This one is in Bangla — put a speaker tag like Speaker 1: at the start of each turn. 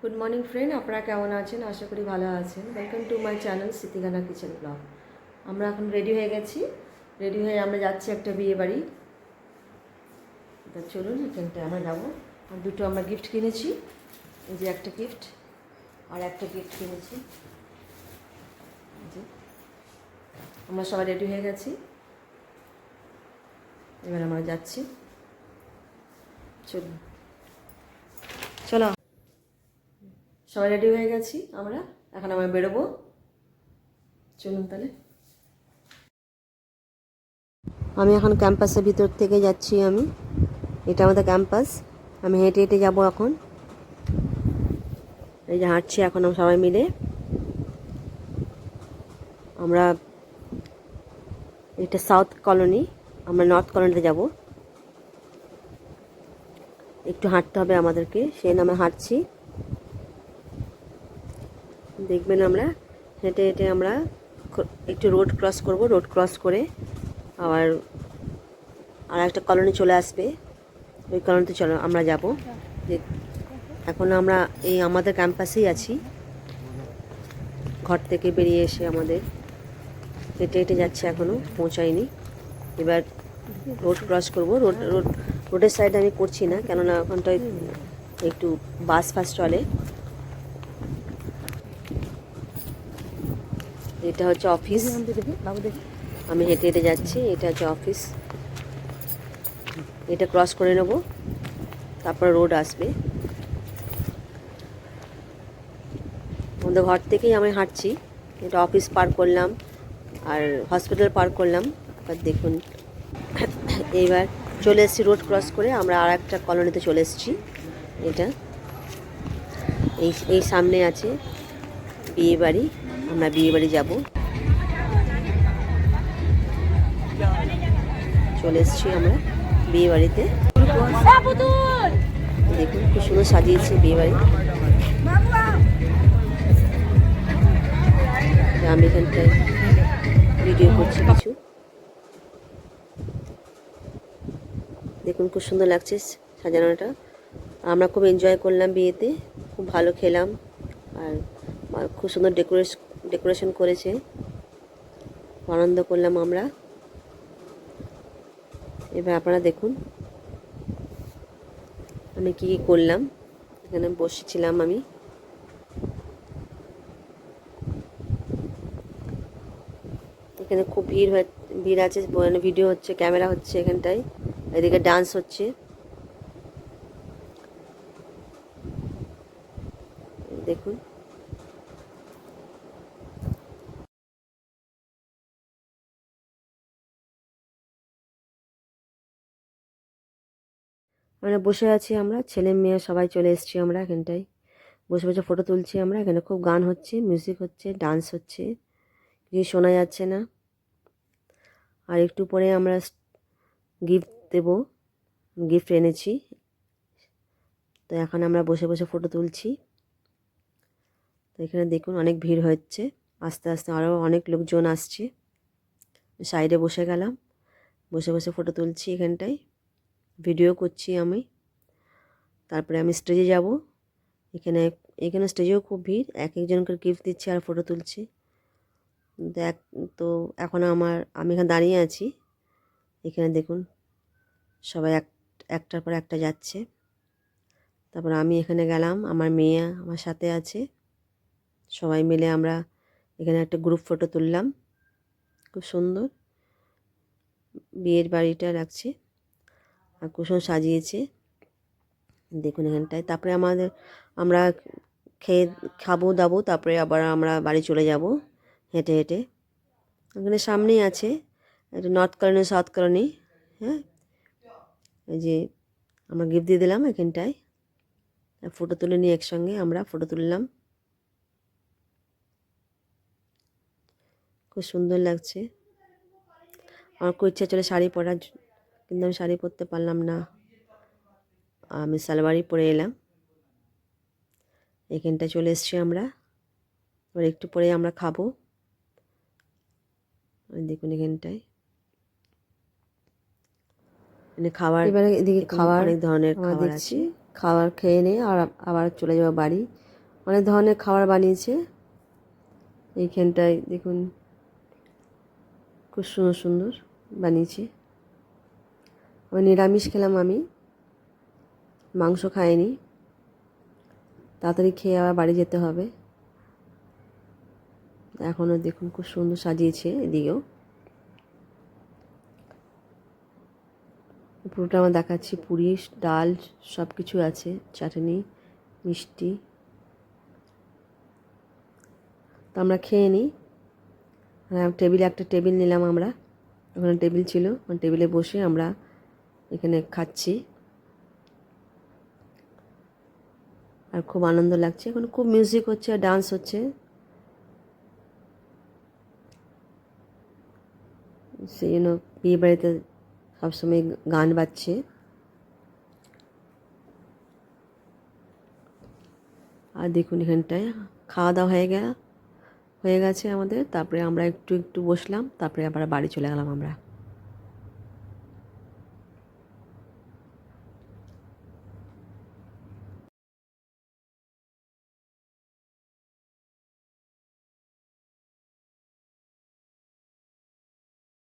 Speaker 1: গুড মর্নিং ফ্রেন্ড, আপনারা কেমন আছেন? আশা করি ভালো আছেন। Welcome to my channel Smritigana kitchen vlog. আমরা এখন রেডি হয়ে গেছি। রেডি হয়ে আমরা যাচ্ছি একটা বিয়ে বাড়ি। তা চলুন, এখানটায় আমরা যাবো। আর দুটো আমরা গিফট কিনেছি। এই যে একটা গিফট আর একটা গিফট কিনেছি। আমরা সবাই রেডি হয়ে গেছি, এবার আমরা যাচ্ছি। চলুন, চলো, সবাই রেডি হয়ে গেছি আমরা। এখন আমরা বেরোবো। চলুন তাহলে। আমি এখন ক্যাম্পাসের ভিতর থেকে যাচ্ছি। এটা আমাদের ক্যাম্পাস। আমি হেঁটে হেঁটে যাবো এখন। এই যে হাঁটছি এখন আমরা সবাই মিলে। আমরা এটা সাউথ কলোনি, আমরা নর্থ কলোনিতে যাব। একটু হাঁটতে হবে আমাদেরকে, সেই নামে হাঁটছি। দেখবেন আমরা হেঁটে হেঁটে আমরা একটু রোড ক্রস করব। রোড ক্রস করে আবার আর একটা কলোনি চলে আসবে। ওই কলোনিতে চলো আমরা যাব। এখন আমরা এই আমাদের ক্যাম্পাসেই আছি। ঘর থেকে বেরিয়ে এসে আমাদের হেঁটে হেঁটে যাচ্ছে, এখনও পৌঁছায়নি। এবার রোড ক্রস করব। রোডের সাইডে আমি করছি না, কেননা ওখানটায় একটু বাস ফাস চলে। এটা হচ্ছে অফিস। আমি হেঁটে হেঁটে যাচ্ছি। এটা হচ্ছে অফিস। এটা ক্রস করে নেব, তারপর রোড আসবে। আমাদের ঘর থেকেই আমি হাঁটছি। এটা অফিস পার করলাম আর হসপিটাল পার করলাম। এবার দেখুন, এইবার চলে এসেছি রোড ক্রস করে। আমরা আর একটা কলোনিতে চলে এসেছি। এটা এই সামনে আছে বিয়ে বাড়ি। আমরা বিয়ে বাড়ি যাব। চলে এসেছি আমরা বিয়ে বাড়িতে। দেখুন খুব সুন্দর সাজিয়েছে বিয়ে বাড়ি। আমি এখানটায় ভিডিও করছি কিছু। দেখুন খুব সুন্দর লাগছে সাজানোটা। আমরা খুব এনজয় করলাম বিয়েতে, খুব ভালো খেলাম। আর খুব সুন্দর ডেকোরেশন করেছে, আনন্দ করলাম আমরা। এবার আপনারা দেখুন আমি কী কী করলাম। এখানে বসেছিলাম আমি। এখানে খুব ভিড় আছে, ভিডিও হচ্ছে, ক্যামেরা হচ্ছে এখানটায়। এদিকে ডান্স হচ্ছে। দেখুন আমরা বসে আছি, আমরা ছেলে মেয়ে সবাই চলে এসেছি। আমরা এখানটায় বসে বসে ফটো তুলছি আমরা। এখানে খুব গান হচ্ছে, মিউজিক হচ্ছে, ডান্স হচ্ছে, কিছু শোনা যাচ্ছে না। আর একটু পরে আমরা গিফট দেব, গিফট এনেছি। তো এখন আমরা বসে বসে ফটো তুলছি। তো এখানে দেখুন অনেক ভিড় হচ্ছে, আস্তে আস্তে আরও অনেক লোকজন আসছে। সাইডে বসে গেলাম, বসে বসে ফটো তুলছি, এখানটায় ভিডিও করছি আমি। তারপরে আমি স্টেজে যাব। এখানে স্টেজেও খুব ভিড়, এক একজনকে গিফট দিচ্ছে আর ফটো তুলছে। তো এখন আমি এখানে দাঁড়িয়ে আছি। এখানে দেখুন সবাই একটার পর একটা যাচ্ছে। তারপর আমি এখানে গেলাম, আমার মেয়ে আমার সাথে আছে। সবাই মিলে আমরা এখানে একটা গ্রুপ ফটো তুললাম। খুব সুন্দর বিয়ের বাড়িটা লাগছে আর খুব সুন্দর সাজিয়েছে। দেখুন এখানটায়। তারপরে আমরা খাবো দাবো, তারপরে আবার আমরা বাড়ি চলে যাব হেঁটে হেঁটে। এখানে সামনেই আছে একটা নর্থ কলোনি সাউথ কলোনি। হ্যাঁ, এই যে আমরা গিফট দিয়ে দিলাম এখানটায়। ফটো তুলে নিয়ে একসঙ্গে আমরা ফটো তুললাম। খুব সুন্দর লাগছে। আমার খুব ইচ্ছা ছিল শাড়ি পরার, কিন্তু আমি শাড়ি পরতে পারলাম না। আমি সালোয়ারই পরে এলাম। এখানটায় চলে এসেছি আমরা। এবার একটু পরে আমরা খাবো। দেখুন এখানটায় খাবার, এবারে এদিকে খাবার, অনেক ধরনের খাবার আছে। খাবার খেয়ে নিয়ে আর আবার চলে যাবো বাড়ি। অনেক ধরনের খাবার বানিয়েছে। এইখানটায় দেখুন খুব সুন্দর সুন্দর বানিয়েছে। আমি নিরামিষ খেলাম, আমি মাংস খাইনি। তাড়াতাড়ি খেয়ে আবার বাড়ি যেতে হবে। এখনও দেখুন খুব সুন্দর সাজিয়েছে এদিকেও। পুরোটা আমার দেখাচ্ছি, পুরি, ডাল সব কিছু আছে, চাটনি, মিষ্টি। তো আমরা খেয়ে নিই। টেবিলে একটা টেবিল নিলাম আমরা, ওখানে টেবিল ছিল, টেবিলে বসে আমরা এখানে খাচ্ছি। আর খুব আনন্দ লাগছে। এখন খুব মিউজিক হচ্ছে আর ডান্স হচ্ছে। সেই জন্য বিয়ে বাড়িতে সবসময় গান বাজছে। আর দেখুন এখানটায় খাওয়া দাওয়া হয়ে গেছে আমাদের। তারপরে আমরা একটু বসলাম, তারপরে আবার বাড়ি চলে গেলাম আমরা।